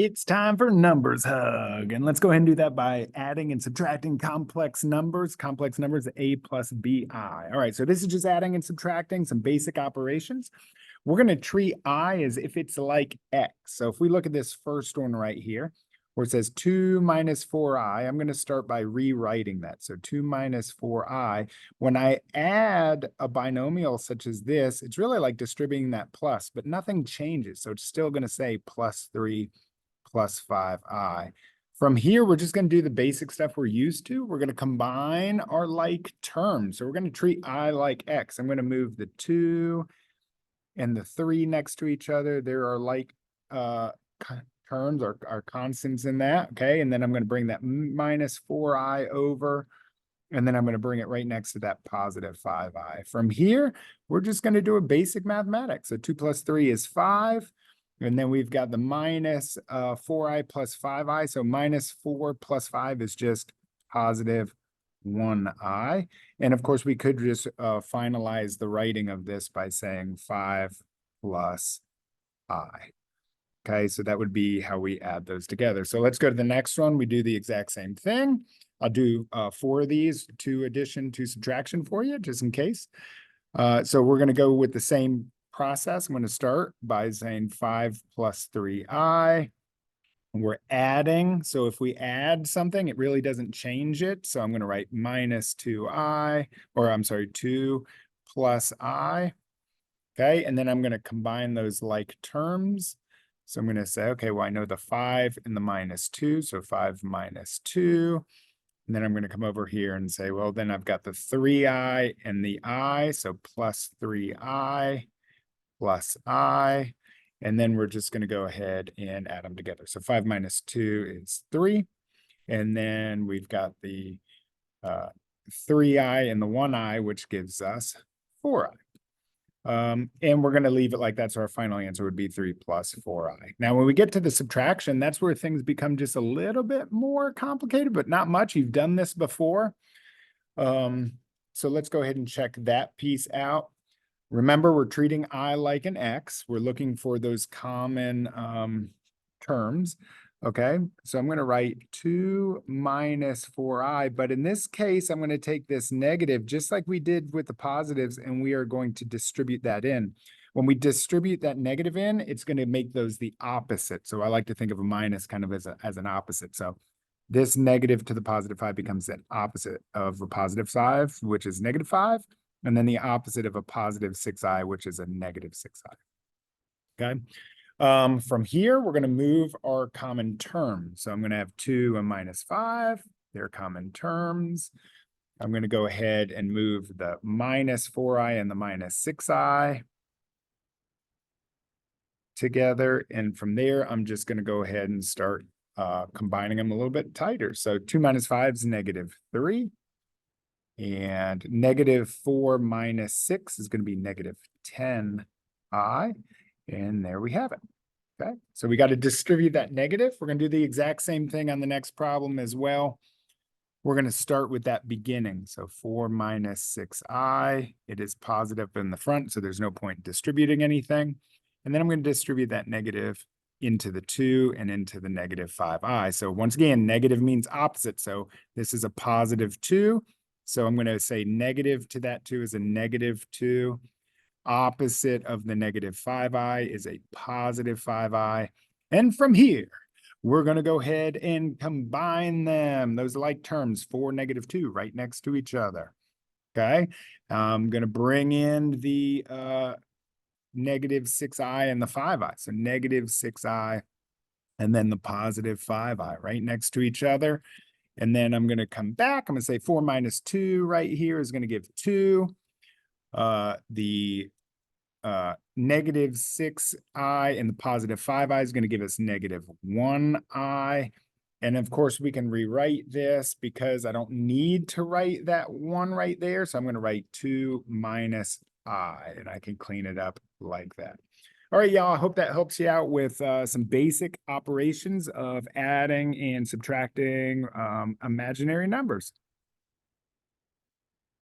It's time for numbers hug. And let's go ahead and do that by adding and subtracting complex numbers. Complex numbers, a plus bi. All right, so this is just adding and subtracting some basic operations. We're going to treat I as if it's like x. So if we look at this first one right here, where it says 2 minus 4i, I'm going to start by rewriting that. So 2 minus 4i. When I add a binomial such as this, it's really like distributing that plus, but nothing changes. So it's still going to say plus 3 plus 5i. From here, we're just going to do the basic stuff we're used to. We're going to combine our like terms. So we're going to treat I like x. I'm going to move the 2 and the 3 next to each other. There are like terms or constants in that, okay? And then I'm going to bring that minus 4i over, and then I'm going to bring it right next to that positive 5i. From here, we're just going to do a basic mathematics. So 2 plus 3 is 5. And then we've got the minus 4i plus 5i. So minus 4 plus 5 is just positive 1i. And of course, we could just finalize the writing of this by saying 5 plus I. Okay, so that would be how we add those together. So let's go to the next one. We do the exact same thing. I'll do 4 of these, 2 addition, 2 subtraction for you, just in case. So we're going to go with the same process. I'm going to start by saying 5 plus 3i. We're adding. So if we add something, it really doesn't change it. So I'm going to write minus 2i, or I'm sorry, 2 plus I. Okay, and then I'm going to combine those like terms. So I'm going to say, okay, well, I know the 5 and the minus 2. So 5 minus 2. And then I'm going to come over here and say, well, then I've got the 3i and the I. So plus 3i plus I. And then we're just going to go ahead and add them together. So 5 minus 2 is 3. And then we've got the 3i and the 1i, which gives us 4i. And we're going to leave it like that. So our final answer would be 3 plus 4i. Now, when we get to the subtraction, that's where things become just a little bit more complicated, but not much. You've done this before. So let's go ahead and check that piece out. Remember, we're treating I like an X. We're looking for those common terms. Okay, so I'm going to write 2 minus 4i, but in this case, I'm going to take this negative, just like we did with the positives, and we are going to distribute that in. When we distribute that negative in, it's going to make those the opposite. So I like to think of a minus kind of as an opposite. So this negative to the positive 5 becomes an opposite of a positive 5, which is negative 5. And then the opposite of a positive 6i, which is a negative 6i. Okay. From here, we're going to move our common terms. So I'm going to have 2 and minus 5. They're common terms. I'm going to go ahead and move the minus 4i and the minus 6i together. And from there, I'm just going to go ahead and start combining them a little bit tighter. So 2 minus 5 is negative 3. And negative 4 minus 6 is going to be negative 10i. And there we have it. Okay, so we got to distribute that negative. We're going to do the exact same thing on the next problem as well. We're going to start with that beginning. So 4 minus 6i, it is positive in the front, so there's no point distributing anything. And then I'm going to distribute that negative into the 2 and into the negative 5i. So once again, negative means opposite. So this is a positive 2. So I'm going to say negative to that 2 is a negative 2. Opposite of the negative 5i is a positive 5i. And from here, we're going to go ahead and combine them. Those like terms, 4, negative 2, right next to each other. Okay. I'm going to bring in the negative 6i and the 5i. So negative 6i and then the positive 5i right next to each other. And then I'm going to come back. I'm going to say 4 minus 2 right here is going to give 2. The negative 6i and the positive 5i is going to give us negative 1i. And of course, we can rewrite this because I don't need to write that 1 right there. So I'm going to write 2 minus I, and I can clean it up like that. All right, y'all, I hope that helps you out with some basic operations of adding and subtracting imaginary numbers.